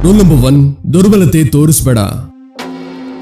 Rule number 1, ದುರ್ಬಲತೆ ತೋರಿಸ್ಬೇಡ.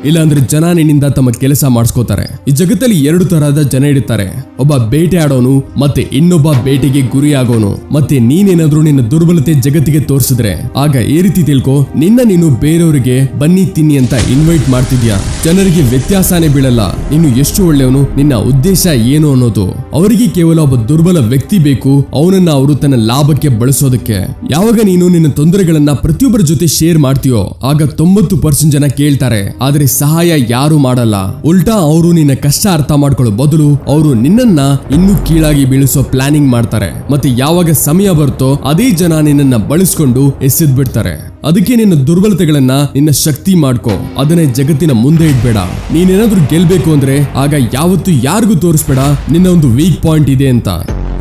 ಇಲ್ಲಾಂದ್ರೆ ಜನ ನಿನ್ನಿಂದ ತಮ್ಮ ಕೆಲಸ ಮಾಡಿಸ್ಕೋತಾರೆ. ಈ ಜಗತ್ತಲ್ಲಿ 2 ತರಹದ ಜನ ಇರ್ತಾರೆ. ಒಬ್ಬ ಬೇಟೆ ಆಡೋನು ಮತ್ತೆ ಇನ್ನೊಬ್ಬ ಬೇಟೆಗೆ ಗುರಿಯಾಗೋನು. ಮತ್ತೆ ನೀನೇನಾದ್ರೂ ನಿನ್ನ ದುರ್ಬಲತೆ ಜಗತ್ತಿಗೆ ತೋರಿಸಿದ್ರೆ ಆಗ ಈ ರೀತಿ ತಿಳ್ಕೊ, ನೀನು ಬೇರೆಯವರಿಗೆ ಬನ್ನಿ ತಿನ್ನಿ ಅಂತ ಇನ್ವೈಟ್ ಮಾಡ್ತಿದ್ಯಾ. ಜನರಿಗೆ ವ್ಯತ್ಯಾಸನೇ ಬೀಳಲ್ಲ ನೀನು ಎಷ್ಟು ಒಳ್ಳೆಯವನು, ನಿನ್ನ ಉದ್ದೇಶ ಏನು ಅನ್ನೋದು. ಅವರಿಗೆ ಕೇವಲ ಒಬ್ಬ ದುರ್ಬಲ ವ್ಯಕ್ತಿ ಬೇಕು, ಅವನನ್ನ ಅವರು ತನ್ನ ಲಾಭಕ್ಕೆ ಬಳಸೋದಕ್ಕೆ. ಯಾವಾಗ ನೀನು ನಿನ್ನ ತೊಂದರೆಗಳನ್ನ ಪ್ರತಿಯೊಬ್ಬರ ಜೊತೆ ಶೇರ್ ಮಾಡ್ತೀಯೋ ಆಗ 90% ಜನ ಕೇಳ್ತಾರೆ, ಆದ್ರೆ ಸಹಾಯ ಯಾರು ಮಾಡಲ್ಲ. ಉಲ್ಟಾ ಅವರು ನಿನ್ನ ಕಷ್ಟ ಅರ್ಥ ಮಾಡ್ಕೊಳ್ಳೋ ಬದಲು ಅವರು ನಿನ್ನನ್ನ ಇನ್ನೂ ಕೀಳಾಗಿ ಬೀಳಿಸೋ ಪ್ಲಾನಿಂಗ್ ಮಾಡ್ತಾರೆ. ಮತ್ತೆ ಯಾವಾಗ ಸಮಯ ಬರುತ್ತೋ ಅದೇ ಜನ ನಿನ್ನನ್ನ ಬಳಸ್ಕೊಂಡು ಎಸೆದ್ ಬಿಡ್ತಾರೆ. ಅದಕ್ಕೆ ನಿನ್ನ ದುರ್ಬಲತೆಗಳನ್ನ ನಿನ್ನ ಶಕ್ತಿ ಮಾಡ್ಕೋ, ಅದನ್ನೇ ಜಗತ್ತಿನ ಮುಂದೆ ಇಡ್ಬೇಡ. ನೀನೇನಾದ್ರೂ ಗೆಲ್ಬೇಕು ಅಂದ್ರೆ ಆಗ ಯಾವತ್ತೂ ಯಾರಿಗೂ ತೋರಿಸ್ಬೇಡ ನಿನ್ನ ಒಂದು ವೀಕ್ ಪಾಯಿಂಟ್ ಇದೆ ಅಂತ.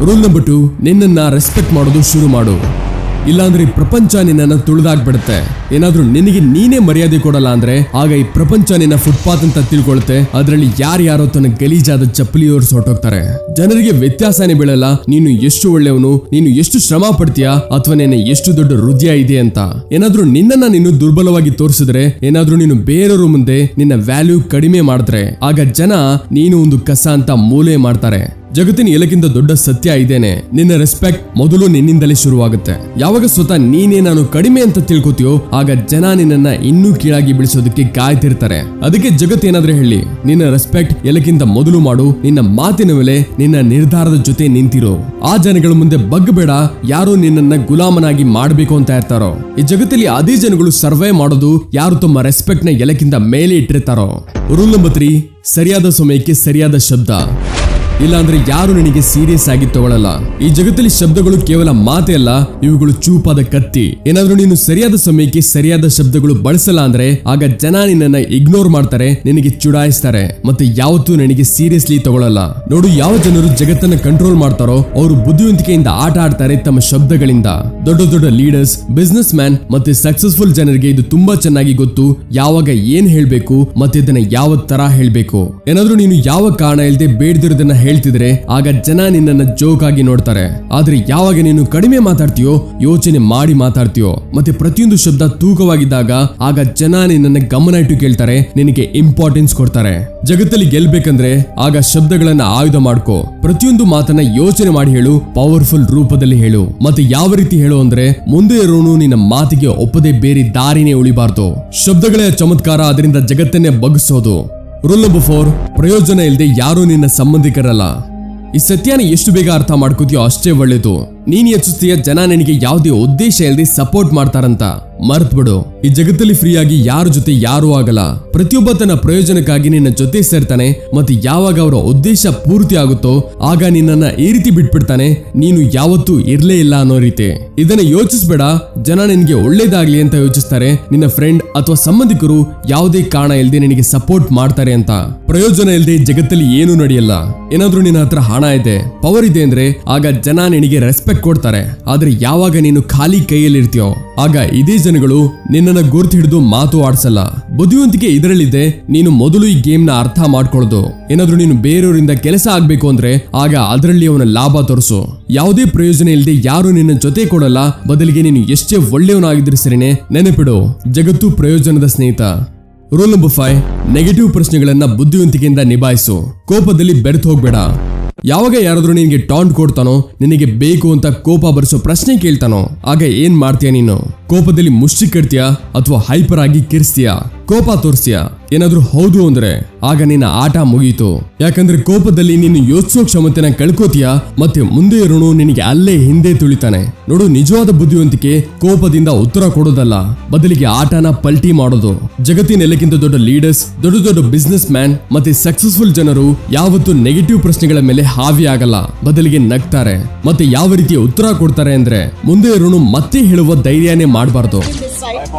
ರೂಲ್ ನಂಬರ್ 2, ನಿನ್ನನ್ನ ರೆಸ್ಪೆಕ್ಟ್ ಮಾಡೋದು ಶುರು ಮಾಡು. ಇಲ್ಲಾಂದ್ರೆ ಈ ಪ್ರಪಂಚ ನಿನ್ನನ್ನ ತುಳಿದಾಕ್ಬಿಡುತ್ತೆ. ಏನಾದ್ರೂ ನಿನಗೆ ನೀನೇ ಮರ್ಯಾದೆ ಕೊಡಲ್ಲ ಅಂದ್ರೆ ಆಗ ಈ ಪ್ರಪಂಚ ನಿನ್ನ ಫುಟ್ಪಾತ್ ಅಂತ ತಿಳ್ಕೊಳುತ್ತೆ. ಅದ್ರಲ್ಲಿ ಯಾರ್ಯಾರೋ ತನ್ನ ಗಲೀಜಾದ ಚಪ್ಪಲಿ ಹೊರಟೋಗ್ತಾರೆ. ಜನರಿಗೆ ವ್ಯತ್ಯಾಸನೇ ಬೀಳಲ್ಲ ನೀನು ಎಷ್ಟು ಒಳ್ಳೆಯವನು, ನೀನು ಎಷ್ಟು ಶ್ರಮ ಪಡ್ತೀಯಾ ಅಥವಾ ನಿನ್ನ ಎಷ್ಟು ದೊಡ್ಡ ಹೃದಯ ಇದೆ ಅಂತ. ಏನಾದ್ರೂ ನಿನ್ನನ್ನ ನೀನು ದುರ್ಬಲವಾಗಿ ತೋರಿಸಿದ್ರೆ, ಏನಾದ್ರೂ ನೀನು ಬೇರೆಯವ್ರ ಮುಂದೆ ನಿನ್ನ ವ್ಯಾಲ್ಯೂ ಕಡಿಮೆ ಮಾಡಿದ್ರೆ ಆಗ ಜನ ನೀನು ಒಂದು ಕಸ ಅಂತ ಮೂಲೆ ಮಾಡ್ತಾರೆ. ಜಗತ್ತಿನ ಎಲ್ಲಕ್ಕಿಂತ ದೊಡ್ಡ ಸತ್ಯ ಇದೇನೆ, ನಿನ್ನ ರೆಸ್ಪೆಕ್ಟ್ ಮೊದಲು ನಿನ್ನಿಂದಲೇ ಶುರುವಾಗುತ್ತೆ. ಯಾವಾಗ ಸ್ವತಃ ನೀನೇ ನಾನು ಕಡಿಮೆ ಅಂತ ತಿಳ್ಕೊತೀಯೋ ಆಗ ಜನ ನಿನ್ನನ್ನ ಇನ್ನೂ ಕೀಳಾಗಿ ಬಿಡಿಸೋದಕ್ಕೆ ಕಾಯ್ತಿರ್ತಾರೆ. ಅದಕ್ಕೆ ಜಗತ್ತೇನಾದ್ರೆ ಹೇಳಿ, ನಿನ್ನ ರೆಸ್ಪೆಕ್ಟ್ ಎಲ್ಲಕ್ಕಿಂತ ಮೊದಲು ಮಾಡು. ನಿನ್ನ ಮಾತಿನ ಮೇಲೆ ನಿನ್ನ ನಿರ್ಧಾರದ ಜೊತೆ ನಿಂತಿರೋ. ಆ ಜನಗಳ ಮುಂದೆ ಬಗ್ಗಬೇಡ, ಯಾರು ನಿನ್ನನ್ನ ಗುಲಾಮನಾಗಿ ಮಾಡ್ಬೇಕು ಅಂತ ಇರ್ತಾರೋ. ಈ ಜಗತ್ತಲ್ಲಿ ಅದೇ ಜನಗಳು ಸರ್ವೈವ್ ಮಾಡೋದು ಯಾರು ತಮ್ಮ ರೆಸ್ಪೆಕ್ಟ್ ನ ಎಲ್ಲಕ್ಕಿಂತ ಮೇಲೆ ಇಟ್ಟಿರ್ತಾರೋ. ರೂಲ್ ನಂಬರ್ 3, ಸರಿಯಾದ ಸಮಯಕ್ಕೆ ಸರಿಯಾದ ಶಬ್ದ. ಇಲ್ಲಾಂದ್ರೆ ಯಾರು ನಿನಗೆ ಸೀರಿಯಸ್ ಆಗಿ ತಗೊಳ್ಳಲ್ಲ. ಈ ಜಗತ್ತಲ್ಲಿ ಶಬ್ದಗಳು ಕೇವಲ ಮಾತೇ ಅಲ್ಲ, ಇವುಗಳು ಚೂಪಾದ ಕತ್ತಿ. ಏನಾದ್ರೂ ನೀನು ಸರಿಯಾದ ಸಮಯಕ್ಕೆ ಸರಿಯಾದ ಶಬ್ದಗಳು ಬಳಸಲ್ಲ ಅಂದ್ರೆ ಆಗ ಜನ ನಿನ್ನನ್ನ ಇಗ್ನೋರ್ ಮಾಡ್ತಾರೆ, ನಿನಗೆ ಚುಡಾಯಿಸ್ತಾರೆ, ಮತ್ತೆ ಯಾವತ್ತೂ ನಿನಗೆ ಸೀರಿಯಸ್ಲಿ ತಗೊಳ್ಳಲ್ಲ. ನೋಡು, ಯಾವ ಜನರು ಜಗತ್ತನ್ನ ಕಂಟ್ರೋಲ್ ಮಾಡ್ತಾರೋ ಅವರು ಬುದ್ಧಿವಂತಿಕೆಯಿಂದ ಆಟ ಆಡ್ತಾರೆ ತಮ್ಮ ಶಬ್ದಗಳಿಂದ. ದೊಡ್ಡ ದೊಡ್ಡ ಲೀಡರ್ಸ್, ಬಿಸ್ನೆಸ್ ಮ್ಯಾನ್ ಮತ್ತೆ ಸಕ್ಸಸ್ಫುಲ್ ಜನರಿಗೆ ಇದು ತುಂಬಾ ಚೆನ್ನಾಗಿ ಗೊತ್ತು, ಯಾವಾಗ ಏನ್ ಹೇಳ್ಬೇಕು ಮತ್ತೆ ಇದನ್ನ ಯಾವ ತರ ಹೇಳ್ಬೇಕು. ಏನಾದ್ರೂ ನೀನು ಯಾವ ಕಾರಣ ಇಲ್ಲದೆ ಬೇಡದಿರೋದನ್ನ ಹೇಳ್ತಿದ್ರೆ ಆಗ ಜನ ನಿನ್ನನ್ನ ಜೋಕ್ ಆಗಿ ನೋಡ್ತಾರೆ. ಆದ್ರೆ ಯಾವಾಗ ನೀನು ಕಡಿಮೆ ಮಾತಾಡ್ತೀಯೋ, ಯೋಚನೆ ಮಾಡಿ ಮಾತಾಡ್ತೀಯೋ ಮತ್ತೆ ಪ್ರತಿಯೊಂದು ಶಬ್ದ ತೂಕವಾಗಿದ್ದಾಗ ಆಗ ಜನ ನಿನ್ನನ್ನ ಗಮನ ಇಟ್ಟು ಕೇಳ್ತಾರೆ, ನಿನಗೆ ಇಂಪಾರ್ಟೆನ್ಸ್ ಕೊಡ್ತಾರೆ. ಜಗತ್ತಲ್ಲಿ ಗೆಲ್ಬೇಕಂದ್ರೆ ಆಗ ಶಬ್ದಗಳನ್ನ ಆಯುಧ ಮಾಡ್ಕೋ. ಪ್ರತಿಯೊಂದು ಮಾತನ್ನ ಯೋಚನೆ ಮಾಡಿ ಹೇಳು, ಪವರ್ಫುಲ್ ರೂಪದಲ್ಲಿ ಹೇಳು. ಮತ್ತೆ ಯಾವ ರೀತಿ ಹೇಳು ಅಂದ್ರೆ ಮುಂದೆ ಇರೋನು ನಿನ್ನ ಮಾತಿಗೆ ಒಪ್ಪದೆ ಬೇರೆ ದಾರಿನೇ ಉಳಿಬಾರ್ದು. ಶಬ್ದಗಳೇ ಚಮತ್ಕಾರ, ಅದರಿಂದ ಜಗತ್ತನ್ನೇ ಬಗ್ಗಿಸೋದು. ರೂಲ್ ನಂಬರ್ 4, ಪ್ರಯೋಜನ ಇಲ್ಲದೆ ಯಾರೂ ನಿನ್ನ ಸಂಬಂಧಿಕರಲ್ಲ. ಈ ಸತ್ಯನ ಎಷ್ಟು ಬೇಗ ಅರ್ಥ ಮಾಡ್ಕೋತೀಯೋ ಅಷ್ಟೇ ಒಳ್ಳೇದು. ನೀನ್ ಯೋಚಿಸ್ತೀಯ ಜನ ನಿನಗೆ ಯಾವುದೇ ಉದ್ದೇಶ ಇಲ್ಲದೆ ಸಪೋರ್ಟ್ ಮಾಡ್ತಾರಂತ, ಮರ್ತ್ ಬಿಡು. ಈ ಜಗತ್ತಲ್ಲಿ ಫ್ರೀ ಆಗಿ ಯಾರ ಜೊತೆ ಯಾರೂ ಆಗಲ್ಲ. ಪ್ರತಿಯೊಬ್ಬ ತನ್ನ ಪ್ರಯೋಜನಕ್ಕಾಗಿ ನಿನ್ನ ಜೊತೆ ಸೇರ್ತಾನೆ, ಮತ್ತೆ ಯಾವಾಗ ಅವರ ಉದ್ದೇಶ ಪೂರ್ತಿ ಆಗುತ್ತೋ ಆಗ ನಿನ್ನನ್ನ ಈ ರೀತಿ ಬಿಟ್ಬಿಡ್ತಾನೆ, ನೀನು ಯಾವತ್ತೂ ಇರ್ಲೇ ಇಲ್ಲ ಅನ್ನೋ ರೀತಿ. ಇದನ್ನ ಯೋಚಿಸ್ಬೇಡ, ಜನ ನಿನ್ಗೆ ಒಳ್ಳೇದಾಗ್ಲಿ ಅಂತ ಯೋಚಿಸ್ತಾರೆ. ನಿನ್ನ ಫ್ರೆಂಡ್ ಅಥವಾ ಸಂಬಂಧಿಕರು ಯಾವುದೇ ಕಾರಣ ಇಲ್ಲದೆ ನಿನಗೆ ಸಪೋರ್ಟ್ ಮಾಡ್ತಾರೆ ಅಂತ. ಪ್ರಯೋಜನ ಇಲ್ಲದೆ ಜಗತ್ತಲ್ಲಿ ಏನು ನಡೆಯಲ್ಲ. ಏನಾದ್ರೂ ನಿನ್ನ ಹತ್ರ ಹಣ ಇದೆ, ಪವರ್ ಇದೆ ಅಂದ್ರೆ ಆಗ ಜನ ನಿನಗೆ ರೆಸ್ಪೆಕ್ಟ್ ಕೊಡ್ತಾರೆ. ಆದ್ರೆ ಯಾವಾಗ ನೀನು ಖಾಲಿ ಕೈಯಲ್ಲಿ ಇರ್ತೀಯೋ ಆಗ ಇದೇ ಜನಗಳು ನಿನ್ನನ್ನ ಗುರ್ತು ಹಿಡಿದು ಮಾತು ಆಡ್ಸಲ್ಲ. ಬುದ್ಧಿವಂತಿಕೆ ಇದರಲ್ಲಿದೆ, ನೀನು ಮೊದಲು ಈ ಗೇಮ್ ನ ಅರ್ಥ ಮಾಡ್ಕೊಳ್ಳೋದು. ಏನಾದ್ರೂ ನೀನು ಬೇರೆಯವರಿಂದ ಕೆಲಸ ಆಗ್ಬೇಕು ಅಂದ್ರೆ ಆಗ ಅದರಲ್ಲಿ ಅವನ ಲಾಭ ತೋರಿಸು. ಯಾವುದೇ ಪ್ರಯೋಜನ ಇಲ್ಲದೆ ಯಾರು ನಿನ್ನ ಜೊತೆ ಕೊಡಲ್ಲ, ಬದಲಿಗೆ ನೀನು ಎಷ್ಟೇ ಒಳ್ಳೆಯವನಾಗಿದ್ರೆ ಸರಿನೇ, ನೆನಪಿಡು ಜಗತ್ತು ಪ್ರಯೋಜನದ ಸ್ನೇಹಿತ. ರೂಲ್ ನಂಬರ್ 5, ನೆಗೆಟಿವ್ ಪ್ರಶ್ನೆಗಳನ್ನ ಬುದ್ಧಿವಂತಿಕೆಯಿಂದ ನಿಭಾಯಿಸು. ಕೋಪದಲ್ಲಿ ಬೆರೆತು ಹೋಗ್ಬೇಡ. ಯಾವಾಗ ಯಾರಾದ್ರೂ ನಿನಗೆ ಟಾಂಟ್ ಕೊಡ್ತಾನೋ, ನಿನಗೆ ಬೇಕು ಅಂತ ಕೋಪ ಬರಿಸೋ ಪ್ರಶ್ನೆ ಕೇಳ್ತಾನೋ ಆಗ ಏನ್ ಮಾಡ್ತೀಯ ನೀನು? ಕೋಪದಲ್ಲಿ ಮುಷ್ಟಿ ಕಟ್ತೀಯಾ ಅಥವಾ ಹೈಪರ್ ಆಗಿ ಕಿರ್ಸ್ತೀಯಾ? ಕೋಪ ತೋರಿಸ್ತೀಯಾ? ಏನಾದ್ರೂ ಹೌದು ಅಂದ್ರೆ ಆಗ ನಿನ್ನ ಆಟ ಮುಗೀತು. ಯಾಕಂದ್ರೆ ಕೋಪದಲ್ಲಿ ನೀನು ಯೋಚಿಸೋ ಕ್ಷಮತೆನ ಕಳ್ಕೋತೀಯಾ, ಮತ್ತೆ ಮುಂದೆ ಇರೋನು ನಿನಗೆ ಅಲ್ಲೇ ಹಿಂದೆ ತುಳಿತಾನೆ. ನೋಡು, ನಿಜವಾದ ಬುದ್ಧಿವಂತಿಕೆ ಕೋಪದಿಂದ ಉತ್ತರ ಕೊಡೋದಲ್ಲ, ಬದಲಿಗೆ ಆಟನ ಪಲ್ಟಿ ಮಾಡೋದು. ಜಗತ್ತಿನ ಎಲ್ಲಕ್ಕಿಂತ ದೊಡ್ಡ ಲೀಡರ್ಸ್, ದೊಡ್ಡ ದೊಡ್ಡ ಬಿಸ್ನೆಸ್ ಮ್ಯಾನ್ ಮತ್ತೆ ಸಕ್ಸಸ್ಫುಲ್ ಜನರು ಯಾವತ್ತೂ ನೆಗೆಟಿವ್ ಪ್ರಶ್ನೆಗಳ ಮೇಲೆ ಹಾವಿ ಆಗಲ್ಲ, ಬದಲಿಗೆ ನಗ್ತಾರೆ. ಮತ್ತೆ ಯಾವ ರೀತಿಯ ಉತ್ತರ ಕೊಡ್ತಾರೆ ಅಂದ್ರೆ ಮುಂದೆ ಇರೋನು ಮತ್ತೆ ಹೇಳುವ ಧೈರ್ಯನೇ ಮಾಡಬಾರ್ದು.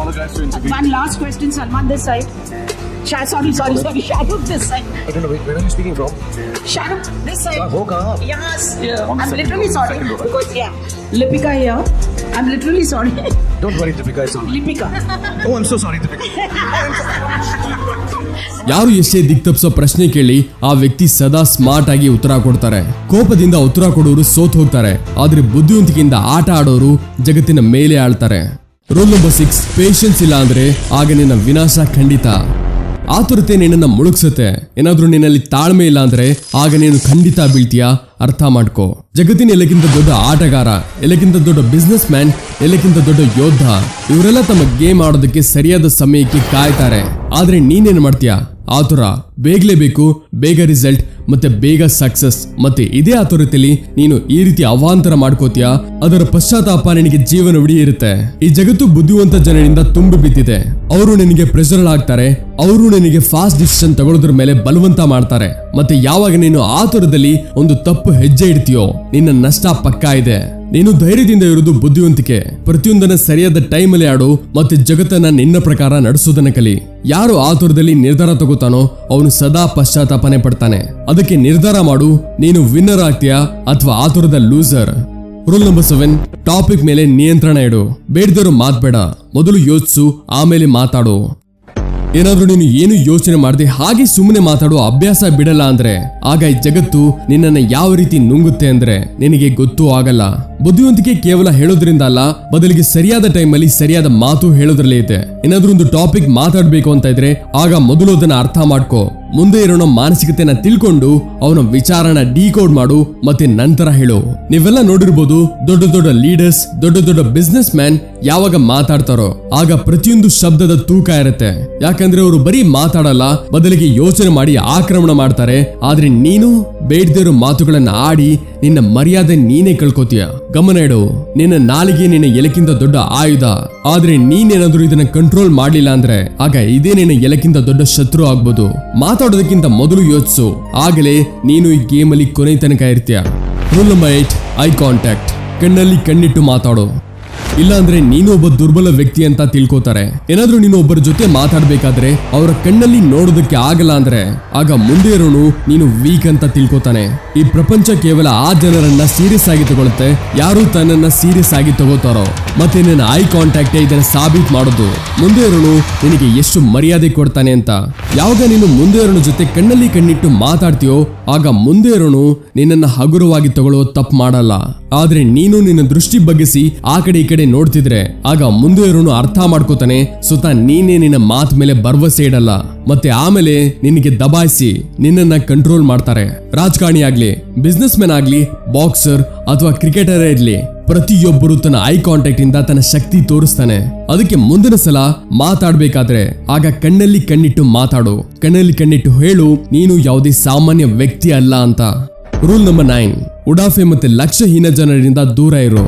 One last question, Salman, this side. Sorry. Shahrukh, this side. I don't know, where are you speaking from? Shahrukh, this side. Yes. I'm literally sorry. Because, Lipika here. I'm literally sorry. Don't worry, Deepika, it's all right. Lipika. Oh, I'm so sorry, Deepika. ಯಾರು ಎಷ್ಟೇ ದಿಕ್ತಪ್ಸೋ ಪ್ರಶ್ನೆ ಕೇಳಿ ಆ ವ್ಯಕ್ತಿ ಸದಾ smart ಆಗಿ ಉತ್ತರ ಕೊಡ್ತಾರೆ. ಕೋಪದಿಂದ ಉತ್ತರ ಕೊಡೋರು ಸೋತ್ ಹೋಗ್ತಾರೆ, ಆದ್ರೆ ಬುದ್ಧಿವಂತಿಕೆಯಿಂದ ಆಟ ಆಡೋರು ಜಗತ್ತಿನ ಮೇಲೆ ಆಳ್ತಾರೆ. ರೂಲ್ ನಂಬರ್ 6, ಪೇಷನ್ಸ್ ಇಲ್ಲ ಅಂದ್ರೆ ಆಗ ನಿನ್ನ ವಿನಾಶ ಖಂಡಿತ. ಆತುರತೆ ನಿನ್ನನ್ನು ಮುಳುಗ್ಸುತ್ತೆ. ಏನಾದ್ರೂ ನಿನ್ನಲ್ಲಿ ತಾಳ್ಮೆ ಇಲ್ಲ ಅಂದ್ರೆ ಆಗ ನೀನು ಖಂಡಿತ ಬೀಳ್ತೀಯ. ಅರ್ಥ ಮಾಡ್ಕೋ. ಜಗತ್ತಿನ ಎಲ್ಲಕ್ಕಿಂತ ದೊಡ್ಡ ಆಟಗಾರ, ಎಲ್ಲಕ್ಕಿಂತ ದೊಡ್ಡ ಬಿಸ್ನೆಸ್ ಮ್ಯಾನ್, ಎಲ್ಲಕ್ಕಿಂತ ದೊಡ್ಡ ಯೋಧ, ಇವರೆಲ್ಲ ತಮ್ಮ ಗೇಮ್ ಆಡೋದಕ್ಕೆ ಸರಿಯಾದ ಸಮಯಕ್ಕೆ ಕಾಯ್ತಾರೆ. ಆದ್ರೆ ನೀನೇನ್ ಮಾಡ್ತೀಯ? ಆತುರ, ಬೇಗಲೇ ಬೇಕು, ಬೇಗ ರಿಸಲ್ಟ್ ಮತ್ತೆ ಬೇಗ ಸಕ್ಸಸ್. ಮತ್ತೆ ಇದೇ ಆತುರತೆಯಲ್ಲಿ ನೀನು ಈ ರೀತಿ ಅವಾಂತರ ಮಾಡ್ಕೋತೀಯ. ಅದರ ಪಶ್ಚಾತ್ತಾಪ ನಿನಗೆ ಜೀವನವಿಡೀ ಇರುತ್ತೆ. ಈ ಜಗತ್ತು ಬುದ್ಧಿವಂತ ಜನರಿಂದ ತುಂಬಿ ಬಿದ್ದಿದೆ. ಅವರು ನಿನಗೆ ಪ್ರೆಷರ್ ಆಗ್ತಾರೆ. ಅವರು ನಿನಗೆ ಫಾಸ್ಟ್ ಡಿಸಿಷನ್ ತಗೊಳ್ಳೋದ್ರ ಮೇಲೆ ಬಲವಂತ ಮಾಡ್ತಾರೆ. ಮತ್ತೆ ಯಾವಾಗ ನೀನು ಆತುರದಲ್ಲಿ ಒಂದು ತಪ್ಪು ಹೆಜ್ಜೆ ಇಡ್ತೀಯೋ ನಿನ್ನ ನಷ್ಟ ಪಕ್ಕಾ ಇದೆ. ನೀನು ಧೈರ್ಯದಿಂದ ಇರುವುದು ಬುದ್ಧಿವಂತಿಕೆ. ಪ್ರತಿಯೊಂದನ್ನ ಸರಿಯಾದ ಟೈಮಲ್ಲಿ ಆಡು ಮತ್ತೆ ಜಗತ್ತನ್ನ ನಿನ್ನ ಪ್ರಕಾರ ನಡೆಸೋದನ್ನ ಕಲಿ. ಯಾರು ಆತುರದಲ್ಲಿ ನಿರ್ಧಾರ ತಗೋತಾನೋ ಅವನು ಸದಾ ಪಶ್ಚಾತ್ತಾಪನೆ ಪಡ್ತಾನೆ. ಅದಕ್ಕೆ ನಿರ್ಧಾರ ಮಾಡು, ನೀನು ವಿನ್ನರ್ ಆಗ್ತೀಯಾ ಅಥವಾ ಆತುರದ ಲೂಸರ್. ರೂಲ್ ನಂಬರ್ 7, ಟಾಪಿಕ್ ಮೇಲೆ ನಿಯಂತ್ರಣ ಇಡು. ಬೇಡದಿರೋ ಮಾತ್ಬೇಡ. ಮೊದಲು ಯೋಚಿಸು, ಆಮೇಲೆ ಮಾತಾಡು. ಏನಾದ್ರೂ ನೀನು ಏನು ಯೋಚನೆ ಮಾಡದೆ ಹಾಗೆ ಸುಮ್ಮನೆ ಮಾತಾಡೋ ಅಭ್ಯಾಸ ಬಿಡಲ್ಲ ಅಂದ್ರೆ ಆಗ ಈ ಜಗತ್ತು ನಿನ್ನನ್ನ ಯಾವ ರೀತಿ ನುಂಗುತ್ತೆ ಅಂದ್ರೆ ನಿನಗೆ ಗೊತ್ತೂ ಆಗಲ್ಲ. ಬುದ್ಧಿವಂತಿಕೆ ಕೇವಲ ಹೇಳೋದ್ರಿಂದ ಅಲ್ಲ, ಬದಲಿಗೆ ಸರಿಯಾದ ಟೈಮಲ್ಲಿ ಸರಿಯಾದ ಮಾತು ಹೇಳೋದ್ರಲ್ಲೇ ಇದೆ. ಏನಾದ್ರೂ ಒಂದು ಟಾಪಿಕ್ ಮಾತಾಡ್ಬೇಕು ಅಂತ ಇದ್ರೆ ಆಗ ಮೊದಲು ಅದನ್ನ ಅರ್ಥ ಮಾಡ್ಕೋ. ಮುಂದೆ ಇರೋಣ ಮಾನಸಿಕತೆನ ತಿಳ್ಕೊಂಡು ಅವನ ವಿಚಾರನ ಡಿಕೋಡ್ ಮಾಡು ಮತ್ತೆ ನಂತರ ಹೇಳು. ನೀವೆಲ್ಲ ನೋಡಿರ್ಬೋದು, ದೊಡ್ಡ ದೊಡ್ಡ ಲೀಡರ್ಸ್, ದೊಡ್ಡ ದೊಡ್ಡ ಬಿಸ್ನೆಸ್ ಮ್ಯಾನ್ ಯಾವಾಗ ಮಾತಾಡ್ತಾರೋ ಆಗ ಪ್ರತಿಯೊಂದು ಶಬ್ದದ ತೂಕ ಇರುತ್ತೆ. ಯಾಕಂದ್ರೆ ಅವರು ಬರೀ ಮಾತಾಡಲ್ಲ, ಬದಲಿಗೆ ಯೋಚನೆ ಮಾಡಿ ಆಕ್ರಮಣ ಮಾಡ್ತಾರೆ. ಆದ್ರೆ ನೀನು ಬೇಡದಿರೋ ಮಾತುಗಳನ್ನ ಆಡಿ ನಿನ್ನ ಮರ್ಯಾದೆ ನೀನೇ ಕಳ್ಕೊತೀಯ. ಗಮನ ಇಡು, ನಿನ್ನ ನಾಲಿಗೆ ನಿನ್ನ ಎಲೆಕ್ಕಿಂತ ದೊಡ್ಡ ಆಯುಧ. ಆದ್ರೆ ನೀನೇನಾದ್ರೂ ಇದನ್ನ ಕಂಟ್ರೋಲ್ ಮಾಡ್ಲಿಲ್ಲ ಅಂದ್ರೆ ಆಗ ಇದೇ ನಿನ್ನ ಎಲೆಕ್ಕಿಂತ ದೊಡ್ಡ ಶತ್ರು ಆಗ್ಬೋದು. ಮಾತಾಡೋದಕ್ಕಿಂತ ಮೊದಲು ಯೋಚಿಸು, ಆಗಲೇ ನೀನು ಈ ಗೇಮ್ ಅಲ್ಲಿ ಕೊನೆ ತನಕ ಇರ್ತೀಯ. Rule number 8, eye contact. ಕಣ್ಣಲ್ಲಿ ಕಣ್ಣಿಟ್ಟು ಮಾತಾಡು. ಇಲ್ಲ ಅಂದ್ರೆ ನೀನು ಒಬ್ಬ ದುರ್ಬಲ ವ್ಯಕ್ತಿ ಅಂತ ತಿಳ್ಕೋತಾರೆ. ಏನಾದ್ರೂ ನೀನು ಒಬ್ಬರ ಜೊತೆ ಮಾತಾಡ್ಬೇಕಾದ್ರೆ ಅವರ ಕಣ್ಣಲ್ಲಿ ನೋಡೋದಕ್ಕೆ ಆಗಲ್ಲ ಅಂದ್ರೆ ಆಗ ಮುಂದೆ ಇರೋನು ನೀನು ವೀಕ್ ಅಂತ ತಿಳ್ಕೋತಾನೆ. ಈ ಪ್ರಪಂಚ ಕೇವಲ ಆ ಜನರನ್ನ ಸೀರಿಯಸ್ ಆಗಿ ತಗೊಳುತ್ತೆ ಯಾರು ತನ್ನನ್ನ ಸೀರಿಯಸ್ ಆಗಿ ತಗೋತಾರೋ. ಮತ್ತೆ ನಿನ್ನ ಐ ಕಾಂಟ್ಯಾಕ್ಟ್ ಇದನ್ನ ಸಾಬೀತ್ ಮಾಡೋದು. ಮುಂದೆ ಇರೋನು ನಿನಗೆ ಎಷ್ಟು ಮರ್ಯಾದೆ ಕೊಡ್ತಾನೆ ಅಂತ. ಯಾವಾಗ ನೀನು ಮುಂದೆ ಇರೋನ ಜೊತೆ ಕಣ್ಣಲ್ಲಿ ಕಣ್ಣಿಟ್ಟು ಮಾತಾಡ್ತೀಯೋ ಆಗ ಮುಂದೆ ಇರೋನು ನಿನ್ನನ್ನ ಹಗುರವಾಗಿ ತಗೊಳ್ಳೋ ತಪ್ಪು ಮಾಡಲ್ಲ. ಆದ್ರೆ ನೀನು ನಿನ್ನ ದೃಷ್ಟಿ ಬಗ್ಗಿಸಿ ಆ ಕಡೆ ಈ ಕಡೆ ನೋಡ್ತಿದ್ರೆ ಆಗ ಮುಂದೆ ಇರೋನು ಅರ್ಥ ಮಾಡ್ಕೋತಾನೆ ಸ್ವತಃ ನೀನೇ ನಿನ್ನ ಮಾತ್ ಮೇಲೆ ಭರವಸೆ ಇಡಲ್ಲ. ಮತ್ತೆ ಆಮೇಲೆ ನಿನಗೆ ದಬಾಯಿಸಿ ನಿನ್ನನ್ನ ಕಂಟ್ರೋಲ್ ಮಾಡ್ತಾರೆ. ರಾಜಕಾರಣಿ ಆಗ್ಲಿ, ಬಿಸ್ನೆಸ್ ಮ್ಯಾನ್ ಆಗ್ಲಿ, ಬಾಕ್ಸರ್ ಅಥವಾ ಕ್ರಿಕೆಟರ್ ಇರ್ಲಿ, ಪ್ರತಿಯೊಬ್ಬರು ತನ್ನ ಐ ಕಾಂಟ್ಯಾಕ್ಟ್ ಇಂದ ತನ್ನ ಶಕ್ತಿ ತೋರಿಸ್ತಾನೆ. ಅದಕ್ಕೆ ಮುಂದಿನ ಸಲ ಮಾತಾಡ್ಬೇಕಾದ್ರೆ ಆಗ ಕಣ್ಣಲ್ಲಿ ಕಣ್ಣಿಟ್ಟು ಮಾತಾಡು. ಕಣ್ಣಲ್ಲಿ ಕಣ್ಣಿಟ್ಟು ಹೇಳು ನೀನು ಯಾವುದೇ ಸಾಮಾನ್ಯ ವ್ಯಕ್ತಿ ಅಲ್ಲ ಅಂತ. ರೂಲ್ ನಂಬರ್ 9, ಉಡಾಫೆ ಮತ್ತೆ ಲಕ್ಷ್ಯಹೀನ ಜನರಿಂದ ದೂರ ಇರು.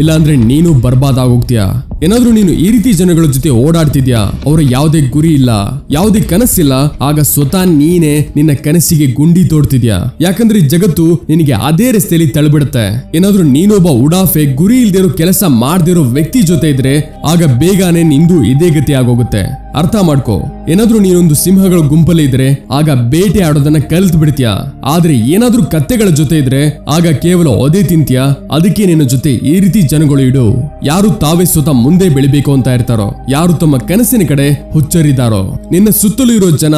ಇಲ್ಲಾಂದ್ರೆ ನೀನು ಬರ್ಬಾದ್ ಆಗೋಗ್ತೀಯ. ಏನಾದ್ರೂ ನೀನು ಈ ರೀತಿ ಜನಗಳ ಜೊತೆ ಓಡಾಡ್ತಿದ್ಯಾ, ಅವರ ಯಾವುದೇ ಗುರಿ ಇಲ್ಲ, ಯಾವುದೇ ಕನಸಿಲ್ಲ, ಆಗ ಸ್ವತಃ ನೀನೇ ನಿನ್ನ ಕನಸಿಗೆ ಗುಂಡಿ ತೋಡ್ತಿದ್ಯಾ. ಯಾಕಂದ್ರೆ ಜಗತ್ತು ನಿನಗೆ ಅದೇ ರಸ್ತೆಯಲ್ಲಿ ತಳ್ಬಿಡುತ್ತೆ. ಏನಾದ್ರೂ ನೀನೊಬ್ಬ ಉಡಾಫೆ ಗುರಿ ಇಲ್ದಿರೋ ಕೆಲಸ ಮಾಡ್ದಿರೋ ವ್ಯಕ್ತಿ ಜೊತೆ ಇದ್ರೆ ಆಗ ಬೇಗನೆ ನಿಂದು ಇದೇ ಗತಿ ಆಗೋಗುತ್ತೆ. ಅರ್ಥ ಮಾಡ್ಕೋ. ಏನಾದ್ರೂ ನೀನೊಂದು ಸಿಂಹಗಳ ಗುಂಪಲ್ಲಿ ಇದ್ರೆ ಆಗ ಬೇಟೆ ಆಡೋದನ್ನ ಕಲ್ತ್ ಬಿಡ್ತೀಯ. ಆದ್ರೆ ಏನಾದ್ರೂ ಕತ್ತೆಗಳ ಜೊತೆ ಇದ್ರೆ ಆಗ ಕೇವಲ ಒದೆ ತಿಂತೀಯ. ಅದಕ್ಕೆ ನಿನ್ನ ಜೊತೆ ಈ ರೀತಿ ಜನಗಳು ಇಡು, ಯಾರು ತಾವೇ ಸ್ವತಃ ಮುಂದೆ ಬೆಳಿಬೇಕು ಅಂತ ಇರ್ತಾರೋ, ಯಾರು ತಮ್ಮ ಕನಸಿನ ಕಡೆ ಹುಚ್ಚರಿದಾರೋ. ನಿನ್ನ ಸುತ್ತಲೂ ಇರೋ ಜನ,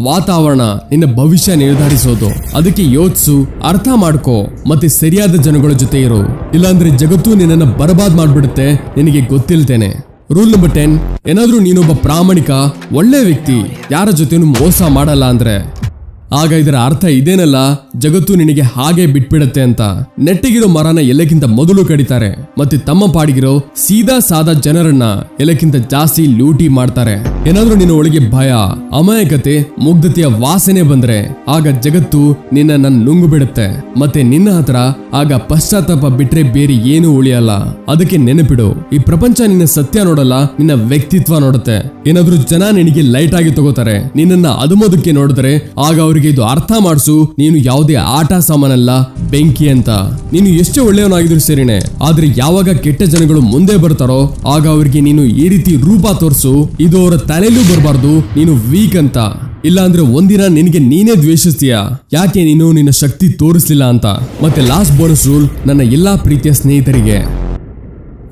ವಾತಾವರಣ ನಿನ್ನ ಭವಿಷ್ಯ ನಿರ್ಧರಿಸೋದು. ಅದಕ್ಕೆ ಯೋಚಿಸು, ಅರ್ಥ ಮಾಡ್ಕೋ ಮತ್ತೆ ಸರಿಯಾದ ಜನಗಳ ಜೊತೆ ಇರು. ಇಲ್ಲಾಂದ್ರೆ ಜಗತ್ತು ನಿನ್ನನ್ನ ಬರ್ಬಾದ್ ಮಾಡ್ಬಿಡುತ್ತೆ, ನಿನಗೆ ಗೊತ್ತಿಲ್ತೇನೆ. ರೂಲ್ ನಂಬರ್ 10, ಏನಾದ್ರೂ ನೀನೊಬ್ಬ ಪ್ರಾಮಾಣಿಕ ಒಳ್ಳೆ ವ್ಯಕ್ತಿ, ಯಾರ ಜೊತೆನೂ ಮೋಸ ಮಾಡಲ್ಲ ಅಂದ್ರೆ ಆಗ ಇದರ ಅರ್ಥ ಇದೇನಲ್ಲ, ಜಗತ್ತು ನಿನಗೆ ಹಾಗೆ ಬಿಟ್ಬಿಡತ್ತೆ ಅಂತ. ನೆಟ್ಟಿಗಿರೋ ಮರನ ಎಲ್ಲಕ್ಕಿಂತ ಮೊದಲು ಕಡಿತಾರೆ ಮತ್ತೆ ತಮ್ಮ ಪಾಡಿಗಿರೋ ಸೀದಾ ಸಾದಾ ಜನರನ್ನ ಎಲ್ಲಕ್ಕಿಂತ ಜಾಸ್ತಿ ಲೂಟಿ ಮಾಡ್ತಾರೆ. ಏನಾದ್ರೂ ನಿನ್ನ ಒಳಗೆ ಭಯ, ಅಮಾಯಕತೆ, ಮುಗ್ಧತೆಯ ವಾಸನೆ ಬಂದ್ರೆ ಆಗ ಜಗತ್ತು ನಿನ್ನ ನುಂಗು ಬಿಡುತ್ತೆ. ಮತ್ತೆ ನಿನ್ನ ಹತ್ರ ಆಗ ಪಶ್ಚಾತ್ತಾಪ ಬಿಟ್ರೆ ಬೇರೆ ಏನೂ ಉಳಿಯಲ್ಲ. ಅದಕ್ಕೆ ನೆನಪಿಡು, ಈ ಪ್ರಪಂಚ ನಿನ್ನ ಸತ್ಯ ನೋಡಲ್ಲ, ನಿನ್ನ ವ್ಯಕ್ತಿತ್ವ ನೋಡುತ್ತೆ. ಏನಾದ್ರೂ ಜನ ನಿನಗೆ ಲೈಟ್ ಆಗಿ ತಗೋತಾರೆ, ನಿನ್ನನ್ನ ಅದುಮೋದಕ್ಕೆ ನೋಡಿದ್ರೆ ಆಗ ಅವ್ರಿಗೆ ಇದು ಅರ್ಥ ಮಾಡಿಸು, ನೀನು ಯಾವುದೇ ಆಟ ಸಾಮಾನಲ್ಲ, ಬೆಂಕಿ ಅಂತ. ನೀನು ಎಷ್ಟೇ ಒಳ್ಳೆಯವನಾಗಿದ್ರು ಸರಿನೆ, ಆದ್ರೆ ಯಾವಾಗ ಕೆಟ್ಟ ಜನಗಳು ಮುಂದೆ ಬರ್ತಾರೋ ಆಗ ಅವರಿಗೆ ನೀನು ಈ ರೀತಿ ರೂಪ ತೋರಿಸು, ಇದು ಅವರ ತಲೆಯಲ್ಲೂ ಬರಬಾರ್ದು ನೀನು ವೀಕ್ ಅಂತ. ಇಲ್ಲ ಅಂದ್ರೆ ಒಂದಿನ ನಿನಗೆ ನೀನೇ ದ್ವೇಷಿಸ್ತೀಯ, ಯಾಕೆ ನೀನು ನಿನ್ನ ಶಕ್ತಿ ತೋರಿಸ್ಲಿಲ್ಲ ಅಂತ. ಮತ್ತೆ ಲಾಸ್ಟ್ ಬೋನಸ್ ರೂಲ್ ನನ್ನ ಎಲ್ಲಾ ಪ್ರೀತಿಯ ಸ್ನೇಹಿತರಿಗೆ,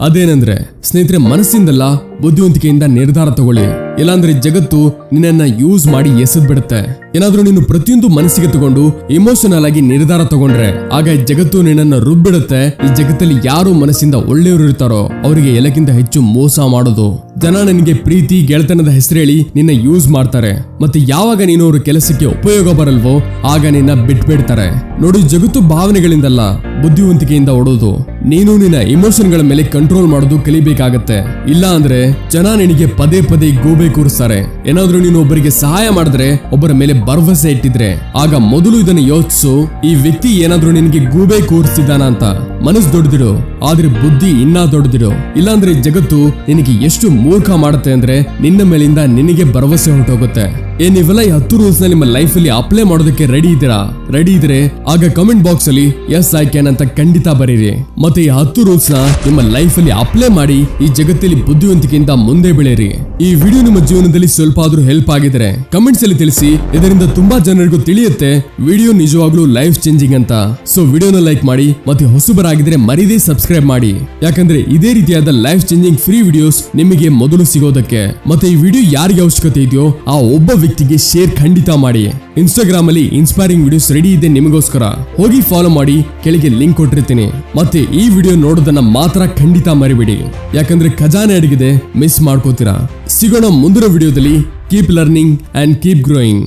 ಅದೇನಂದ್ರೆ ಸ್ನೇಹಿತರೆ, ಮನಸ್ಸಿಂದಲ್ಲ ಬುದ್ಧಿವಂತಿಕೆಯಿಂದ ನಿರ್ಧಾರ ತಗೊಳ್ಳಿ. ಇಲ್ಲಾಂದ್ರೆ ಜಗತ್ತು ನಿನ್ನನ್ನ ಯೂಸ್ ಮಾಡಿ ಎಸೆದ್ ಬಿಡುತ್ತೆ. ಏನಾದ್ರೂ ನೀನು ಪ್ರತಿಯೊಂದು ಮನಸ್ಸಿಗೆ ತಗೊಂಡು ಇಮೋಷನಲ್ ಆಗಿ ನಿರ್ಧಾರ ತಗೊಂಡ್ರೆ ಆಗ ಈ ಜಗತ್ತು ನಿನ್ನನ್ನು ರುಬ್ಬಿಡುತ್ತೆ. ಈ ಜಗತ್ತಲ್ಲಿ ಯಾರು ಮನಸ್ಸಿಂದ ಒಳ್ಳೆಯವರು ಇರ್ತಾರೋ ಅವರಿಗೆ ಎಲ್ಲಕ್ಕಿಂತ ಹೆಚ್ಚು ಮೋಸ ಮಾಡೋದು. ಜನ ನಿನಗೆ ಪ್ರೀತಿ ಗೆಳೆತನದ ಹೆಸರೇಳಿ ನಿನ್ನ ಯೂಸ್ ಮಾಡ್ತಾರೆ. ಮತ್ತೆ ಯಾವಾಗ ನೀನು ಅವ್ರ ಕೆಲಸಕ್ಕೆ ಉಪಯೋಗ ಬರಲ್ವೋ ಆಗ ನಿನ್ನ ಬಿಟ್ಬಿಡ್ತಾರೆ. ನೋಡಿ, ಜಗತ್ತು ಭಾವನೆಗಳಿಂದಲ್ಲ ಬುದ್ಧಿವಂತಿಕೆಯಿಂದ ಓಡೋದು. ನೀನು ನಿನ್ನ ಇಮೋಷನ್ಗಳ ಮೇಲೆ ಕಂಟ್ರೋಲ್ ಮಾಡೋದು ಕಲಿಬೇಕಾಗತ್ತೆ. ಇಲ್ಲ ಅಂದ್ರೆ ಜನ ನಿನಗೆ ಪದೇ ಪದೇ ಗೂಬೆ ಕೂರಿಸ್ತಾರೆ. ಏನಾದ್ರೂ ನೀನು ಒಬ್ಬರಿಗೆ ಸಹಾಯ ಮಾಡಿದ್ರೆ, ಒಬ್ಬರ ಮೇಲೆ ಭರವಸೆ ಇಟ್ಟಿದ್ರೆ, ಆಗ ಮೊದಲು ಇದನ್ನು ಯೋಚಿಸು, ಈ ವ್ಯಕ್ತಿ ಏನಾದ್ರೂ ನಿನಗೆ ಗೂಬೆ ಕೂರಿಸ್ತಿದ್ದಾನ ಅಂತ. ಮನಸ್ಸು ದೊಡ್ಡದಿಡು, ಆದ್ರೆ ಬುದ್ಧಿ ಇನ್ನೂ ದೊಡ್ಡದಿಡು. ಇಲ್ಲಾಂದ್ರೆ ಜಗತ್ತು ನಿನಗೆ ಎಷ್ಟು ಮೂರ್ಖ ಮಾಡುತ್ತೆ ಅಂದ್ರೆ ನಿನ್ನ ಮೇಲಿಂದ ನಿನಗೆ ಭರವಸೆ ಹೊರಟೋಗುತ್ತೆ. ನೀವೆಲ್ಲ ಈ 10 ರೂಲ್ಸ್ ನ ನಿಮ್ಮ ಲೈಫ್ ಅಲ್ಲಿ ಅಪ್ಲೈ ಮಾಡೋದಕ್ಕೆ ರೆಡಿ ಇದ್ದೀರಾ? ರೆಡಿ ಇದ್ರೆ ಆಗ ಕಮೆಂಟ್ ಬಾಕ್ಸ್ ಅಲ್ಲಿ ಎಸ್ ಐ ಕ್ಯಾನ್ ಅಂತ ಖಂಡಿತ ಬರೀರಿ. ಮತ್ತೆ ಈ 10 ರೂಲ್ಸ್ ನ ನಿಮ್ಮ ಲೈಫ್ ಅಲ್ಲಿ ಅಪ್ಲೈ ಮಾಡಿ ಈ ಜಗತ್ತಲ್ಲಿ ಬುದ್ಧಿವಂತಿಕೆಯಿಂದ ಮುಂದೆ ಬೆಳೆಯಿರಿ. ಈ ವಿಡಿಯೋ ನಿಮ್ಮ ಜೀವನದಲ್ಲಿ ಸ್ವಲ್ಪ ಆದ್ರೂ ಹೆಲ್ಪ್ ಆಗಿದ್ರೆ ಕಮೆಂಟ್ಸ್ ಅಲ್ಲಿ ತಿಳಿಸಿ. ಇದರಿಂದ ತುಂಬಾ ಜನರಿಗೂ ತಿಳಿಯುತ್ತೆ ವಿಡಿಯೋ ನಿಜವಾಗ್ಲೂ ಲೈಫ್ ಚೇಂಜಿಂಗ್ ಅಂತ. ಸೊ ವಿಡಿಯೋನ ಲೈಕ್ ಮಾಡಿ, ಮತ್ತೆ ಹೊಸಬರಾಗಿದ್ರೆ ಮರೀದೇ ಸಬ್ಸ್ಕ್ರೈಬ್ ಮಾಡಿ. ಯಾಕಂದ್ರೆ ಇದೇ ರೀತಿಯಾದ ಲೈಫ್ ಚೇಂಜಿಂಗ್ ಫ್ರೀ ವಿಡಿಯೋಸ್ ನಿಮಗೆ ಮೊದಲು ಸಿಗೋದಕ್ಕೆ. ಮತ್ತೆ ಈ ವಿಡಿಯೋ ಯಾರಿಗೆ ಅವಶ್ಯಕತೆ ಇದೆಯೋ ಆ ಒಬ್ಬ ವ್ಯಕ್ತಿಗೆ ಶೇರ್ ಖಂಡಿತ ಮಾಡಿ. ಇನ್ಸ್ಟಾಗ್ರಾಮ್ ಅಲ್ಲಿ ಇನ್ಸ್ಪೈರಿಂಗ್ ವಿಡಿಯೋಸ್ ರೆಡಿ ಇದೆ ನಿಮಗೋಸ್ಕರ, ಹೋಗಿ ಫಾಲೋ ಮಾಡಿ, ಕೆಳಗೆ ಲಿಂಕ್ ಕೊಟ್ಟಿರ್ತೀನಿ. ಮತ್ತೆ ಈ ವಿಡಿಯೋ ನೋಡೋದನ್ನ ಮಾತ್ರ ಖಂಡಿತ ಮರಿಬೇಡಿ, ಯಾಕಂದ್ರೆ ಖಜಾನೆ ಅಡಗಿದೆ, ಮಿಸ್ ಮಾಡ್ಕೋತೀರಾ. ಸಿಗೋಣ ಮುಂದಿನ ವಿಡಿಯೋದಲ್ಲಿ. Keep learning and keep growing.